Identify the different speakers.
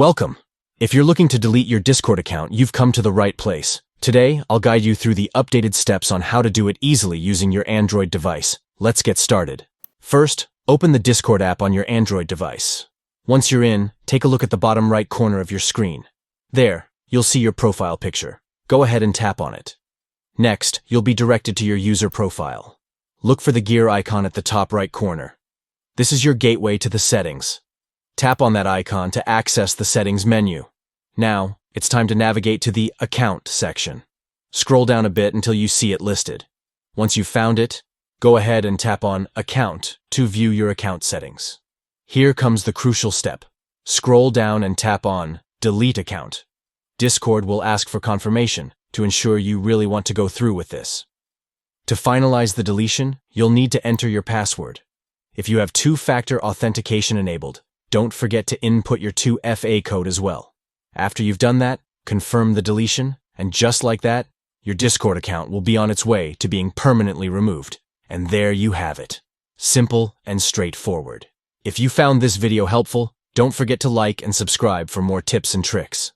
Speaker 1: Welcome! If you're looking to delete your Discord account, you've come to the right place. Today, I'll guide you through the updated steps on how to do it easily using your Android device. Let's get started. First, open the Discord app on your Android device. Once you're in, take a look at the bottom right corner of your screen. There, you'll see your profile picture. Go ahead and tap on it. Next, you'll be directed to your user profile. Look for the gear icon at the top right corner. This is your gateway to the settings. Tap on that icon to access the settings menu. Now, it's time to navigate to the Account section. Scroll down a bit until you see it listed. Once you've found it, go ahead and tap on Account to view your account settings. Here comes the crucial step. Scroll down and tap on Delete Account. Discord will ask for confirmation to ensure you really want to go through with this. To finalize the deletion, you'll need to enter your password. If you have two-factor authentication enabled, don't forget to input your 2FA code as well. After you've done that, confirm the deletion, and just like that, your Discord account will be on its way to being permanently removed. And there you have it. Simple and straightforward. If you found this video helpful, don't forget to like and subscribe for more tips and tricks.